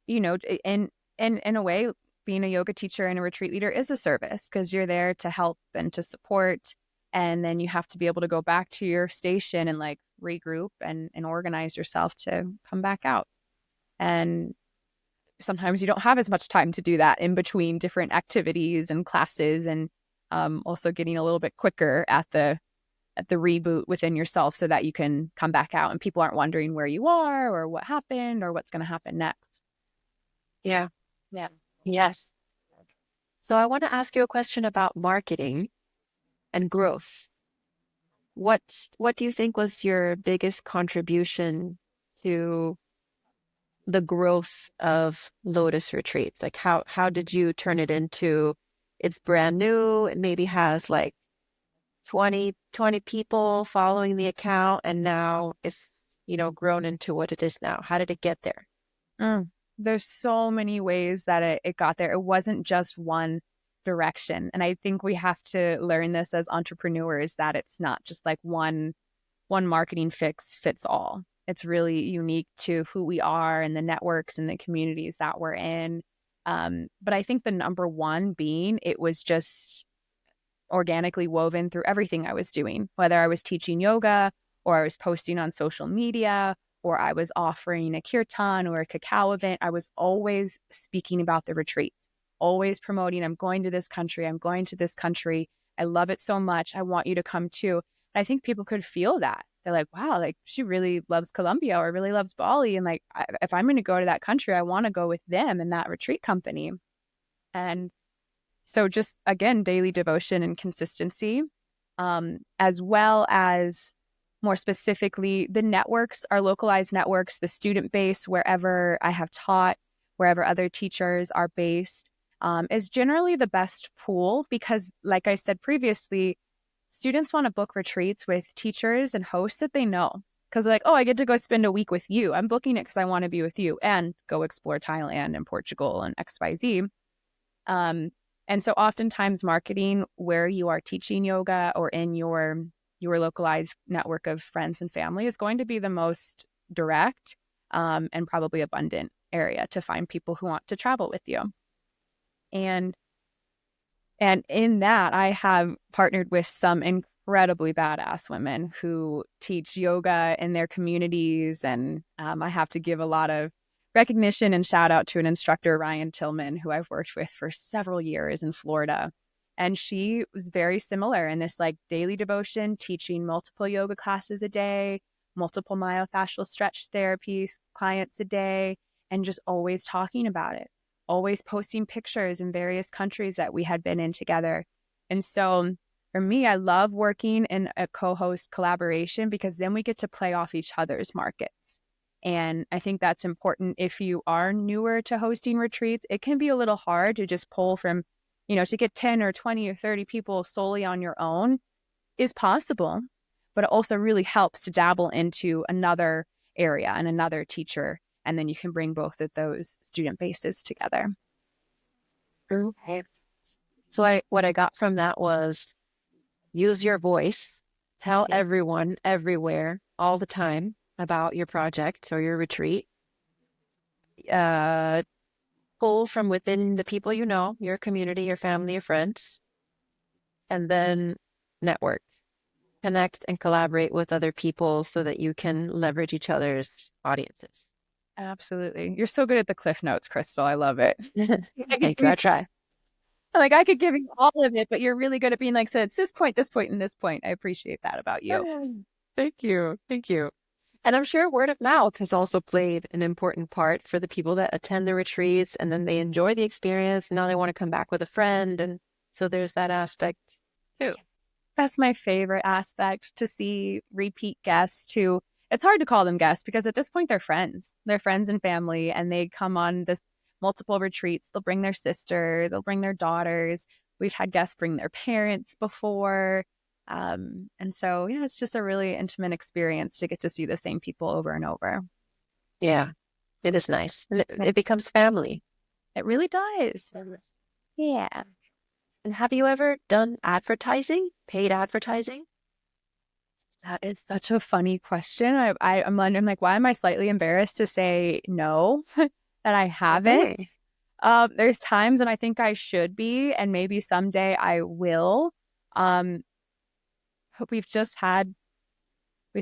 in a way, being a yoga teacher and a retreat leader is a service, because you're there to help and to support. And then you have to be able to go back to your station and regroup and organize yourself to come back out. And sometimes you don't have as much time to do that in between different activities and classes, and also getting a little bit quicker at the reboot within yourself so that you can come back out and people aren't wondering where you are or what happened or what's going to happen next. Yeah. Yes. So I want to ask you a question about marketing and growth. What what do you think was your biggest contribution to the growth of Lotus Retreats? Like how did you turn it into it's brand new, it maybe has like 20 people following the account and now it's, grown into what it is now. How did it get there? Mm. There's so many ways that it got there. It wasn't just one direction. And I think we have to learn this as entrepreneurs, that it's not just like one marketing fix fits all. It's really unique to who we are and the networks and the communities that we're in. But I think the number one being it was just organically woven through everything I was doing, whether I was teaching yoga or I was posting on social media or I was offering a kirtan or a cacao event. I was always speaking about the retreats, always promoting, I'm going to this country. I'm going to this country. I love it so much. I want you to come too. And I think people could feel that. They're like, wow, like she really loves Colombia or really loves Bali. And like, if I'm going to go to that country, I want to go with them and that retreat company. And so just again, daily devotion and consistency, as well as more specifically, the networks, our localized networks, the student base, wherever I have taught, wherever other teachers are based, is generally the best pool because, like I said previously, students want to book retreats with teachers and hosts that they know. Because like, oh, I get to go spend a week with you. I'm booking it because I want to be with you and go explore Thailand and Portugal and XYZ. And so oftentimes marketing where you are teaching yoga or in your localized network of friends and family is going to be the most direct and probably abundant area to find people who want to travel with you. And in that, I have partnered with some incredibly badass women who teach yoga in their communities. And I have to give a lot of recognition and shout out to an instructor, Ryan Tillman, who I've worked with for several years in Florida. And she was very similar in this like daily devotion, teaching multiple yoga classes a day, multiple myofascial stretch therapies clients a day, and just always talking about it, always posting pictures in various countries that we had been in together. And so for me, I love working in a co-host collaboration because then we get to play off each other's markets. And I think that's important. If you are newer to hosting retreats, it can be a little hard to just pull from, to get 10 or 20 or 30 people solely on your own is possible, but it also really helps to dabble into another area and another teacher. And then you can bring both of those student bases together. Okay. So what I got from that was use your voice, tell everyone everywhere all the time about your project or your retreat. Pull from within the people you know, your community, your family, your friends, and then network, connect and collaborate with other people so that you can leverage each other's audiences. Absolutely. You're so good at the cliff notes, Krystal. I love it. Thank you. I try. Like I could give you all of it, but you're really good at being like, so it's this point, and this point. I appreciate that about you. Thank you. Thank you. And I'm sure word of mouth has also played an important part for the people that attend the retreats and then they enjoy the experience. And now they want to come back with a friend. And so there's that aspect too. That's my favorite aspect, to see repeat guests who, it's hard to call them guests because at this point they're friends. They're friends and family, and they come on this multiple retreats. They'll bring their sister, they'll bring their daughters. We've had guests bring their parents before. And so, yeah, it's just a really intimate experience to get to see the same people over and over. Yeah, it is nice. It becomes family. It really does. Yeah. And have you ever done advertising, paid advertising? That is such a funny question. I'm wondering, like, why am I slightly embarrassed to say no, that I haven't? Okay. There's times and I think I should be, and maybe someday I will. But we've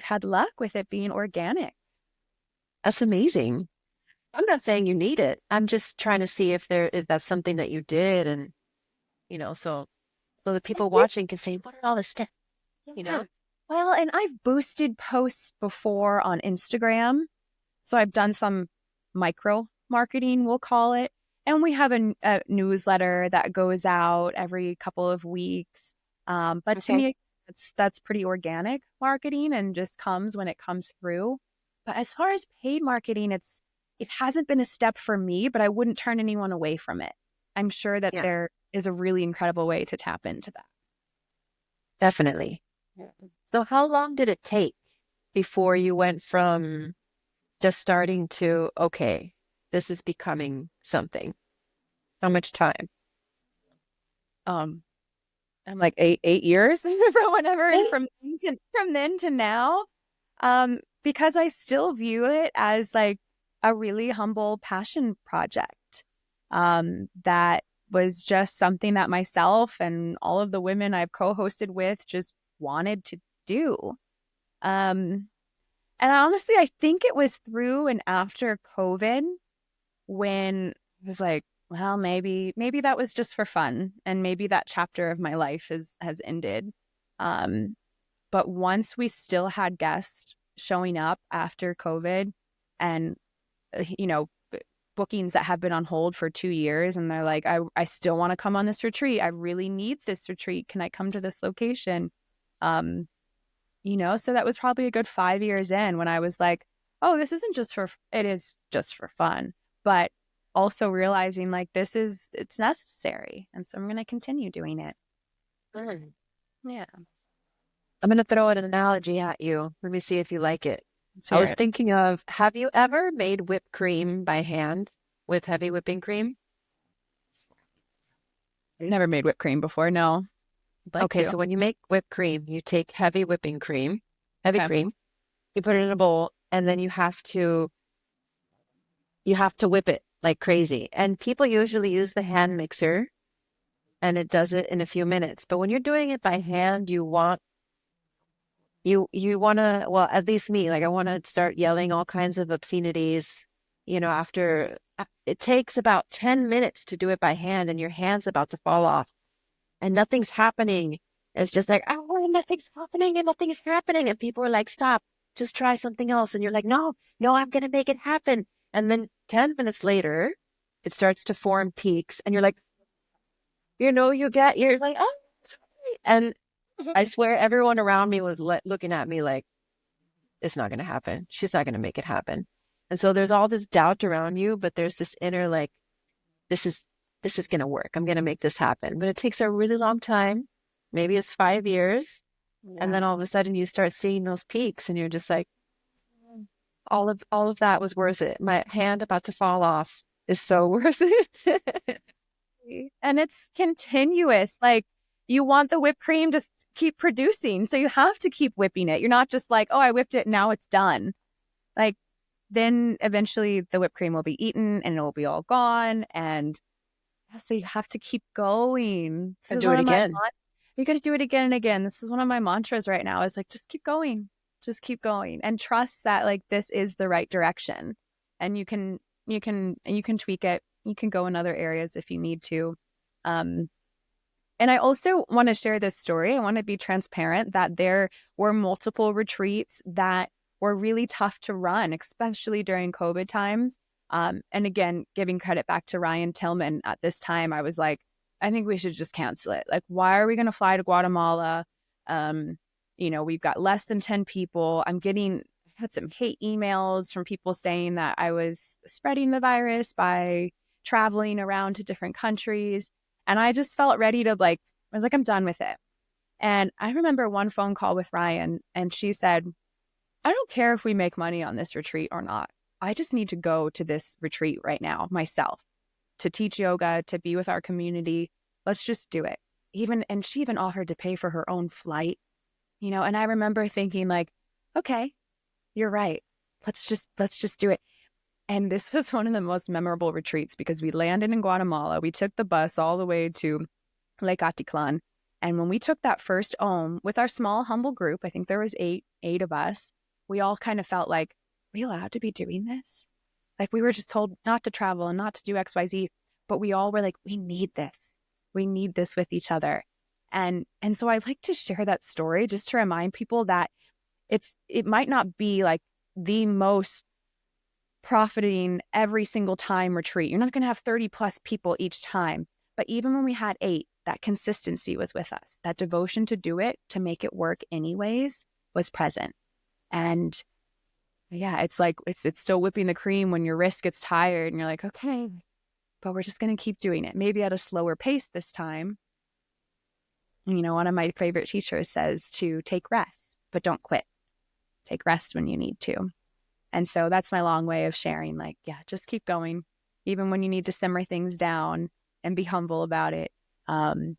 had luck with it being organic. That's amazing. I'm not saying you need it. I'm just trying to see if that's something that you did, and so the people watching can say, what are all this stuff? Well, and I've boosted posts before on Instagram. So I've done some micro marketing, we'll call it. And we have a newsletter that goes out every couple of weeks. But to me, that's pretty organic marketing and just comes when it comes through. But as far as paid marketing, it hasn't been a step for me, but I wouldn't turn anyone away from it. I'm sure that there is a really incredible way to tap into that. Definitely. So how long did it take before you went from just starting to, okay, this is becoming something? How much time? I'm like 8 years from whenever, and from then to now. Because I still view it as like a really humble passion project. That was just something that myself and all of the women I've co-hosted with just wanted to do. And honestly, I think it was through and after COVID when it was like, well, maybe that was just for fun, and maybe that chapter of my life has ended. But once we still had guests showing up after COVID, and bookings that have been on hold for 2 years, and they're like, I still want to come on this retreat. I really need this retreat. Can I come to this location? So that was probably a good 5 years in when I was like, oh, this isn't it is just for fun, but also realizing like it's necessary. And so I'm going to continue doing it. Mm. Yeah. I'm going to throw an analogy at you. Let me see if you like it. I was it. thinking of, have you ever made whipped cream by hand with heavy whipping cream? I've never made whipped cream before. No. I'd like Okay, to. so when you make whipped cream, you take heavy whipping cream, heavy Okay. cream, you put it in a bowl, and then you have to whip it like crazy. And people usually use the hand mixer, and it does it in a few minutes. But when you're doing it by hand, you want to, well, at least me, like I want to start yelling all kinds of obscenities, after it takes about 10 minutes to do it by hand, and your hand's about to fall off and nothing's happening. It's just like, oh, nothing's happening and nothing's happening. And people are like, stop, just try something else. And you're like, no, I'm going to make it happen. And then 10 minutes later, it starts to form peaks. And you're like, you're like, oh, sorry. And I swear everyone around me was looking at me like, it's not going to happen. She's not going to make it happen. And so there's all this doubt around you, but there's this inner like, this is going to work. I'm going to make this happen. But it takes a really long time. Maybe it's 5 years. Yeah. And then all of a sudden you start seeing those peaks and you're just like, all of that was worth it. My hand about to fall off is so worth it. And it's continuous. Like, you want the whipped cream to keep producing. So you have to keep whipping it. You're not just like, oh, I whipped it, now it's done. Like, then eventually the whipped cream will be eaten and it will be all gone. And so you have to keep going. And do it again. You got to do it again and again. This is one of my mantras right now, is like, just keep going. Just keep going and trust that like this is the right direction. And you can tweak it. You can go in other areas if you need to. And I also want to share this story. I want to be transparent that there were multiple retreats that were really tough to run, especially during COVID times. And again, giving credit back to Ryan Tillman, at this time, I was like, I think we should just cancel it. Like, why are we going to fly to Guatemala? We've got less than 10 people. I had some hate emails from people saying that I was spreading the virus by traveling around to different countries. And I just felt ready to I was like, I'm done with it. And I remember one phone call with Ryan, and she said, I don't care if we make money on this retreat or not. I just need to go to this retreat right now myself, to teach yoga, to be with our community. Let's just do it. And she even offered to pay for her own flight, and I remember thinking like, okay, you're right. Let's just do it. And this was one of the most memorable retreats because we landed in Guatemala. We took the bus all the way to Lake Atitlan. And when we took that first Om with our small, humble group, I think there was eight of us, we all kind of felt like, are we allowed to be doing this? Like, we were just told not to travel and not to do XYZ, but we all were like, we need this. We need this with each other. And so I like to share that story just to remind people that it might not be like the most profiting every single time retreat. You're not going to have 30 plus people each time. But even when we had 8, that consistency was with us. That devotion to do it, to make it work anyways, was present. And yeah, it's like, it's still whipping the cream when your wrist gets tired and you're like, okay, but we're just going to keep doing it. Maybe at a slower pace this time. You know, one of my favorite teachers says to take rest, but don't quit. Take rest when you need to. And so that's my long way of sharing, like, yeah, just keep going, even when you need to simmer things down and be humble about it. But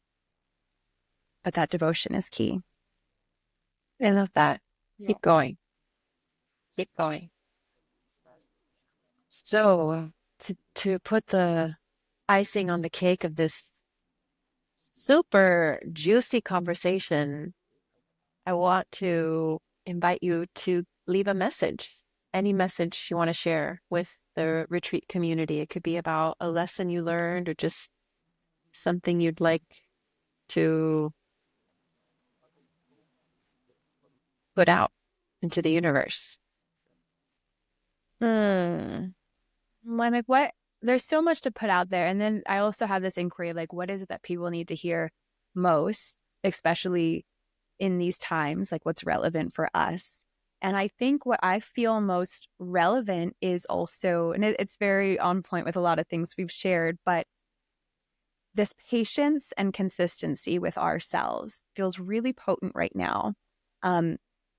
that devotion is key. I love that. Yeah. Keep going. Keep going. So to put the icing on the cake of this super juicy conversation, I want to invite you to leave a message, any message you want to share with the retreat community. It could be about a lesson you learned or just something you'd like to put out into the universe. I'm like, what? There's so much to put out there. And then I also have this inquiry, like, what is it that people need to hear most, especially in these times, like what's relevant for us? And I think what I feel most relevant is also, and it's very on point with a lot of things we've shared, but this patience and consistency with ourselves feels really potent right now.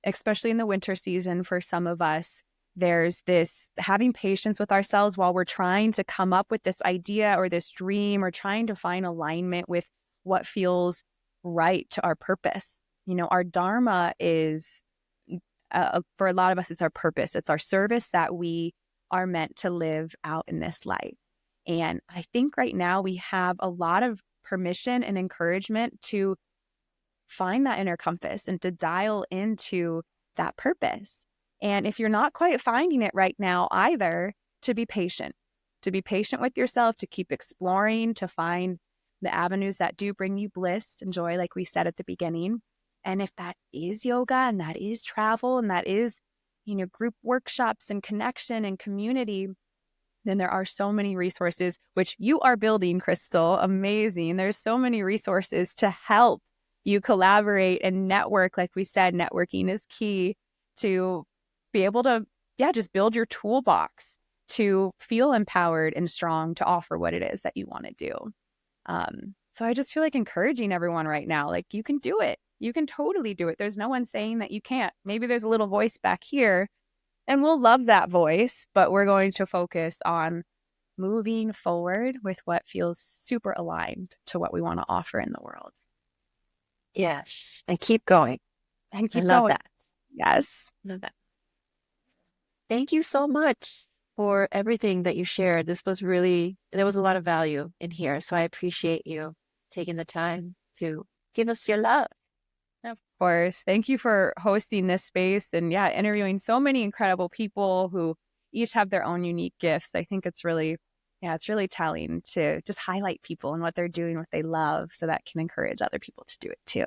Especially in the winter season for some of us, there's this having patience with ourselves while we're trying to come up with this idea or this dream or trying to find alignment with what feels right to our purpose. You know, our dharma is, for a lot of us, it's our purpose. It's our service that we are meant to live out in this life. And I think right now we have a lot of permission and encouragement to find that inner compass and to dial into that purpose. And if you're not quite finding it right now either, to be patient with yourself, to keep exploring, to find the avenues that do bring you bliss and joy, like we said at the beginning. And if that is yoga and that is travel and that is, you know, group workshops and connection and community, then there are so many resources, which you are building, Krystal. Amazing. There's so many resources to help you collaborate and network. Like we said, networking is key to be able to, just build your toolbox to feel empowered and strong to offer what it is that you want to do. So I just feel like encouraging everyone right now, like, you can do it. You can totally do it. There's no one saying that you can't. Maybe there's a little voice back here, and we'll love that voice, but we're going to focus on moving forward with what feels super aligned to what we want to offer in the world. Yes. And keep going. And keep I love going. that. Yes. Love that. Thank you so much for everything that you shared. There was a lot of value in here. So I appreciate you taking the time to give us your love. Of course. Thank you for hosting this space and interviewing so many incredible people who each have their own unique gifts. I think it's really telling to just highlight people and what they're doing, what they love, so that can encourage other people to do it too.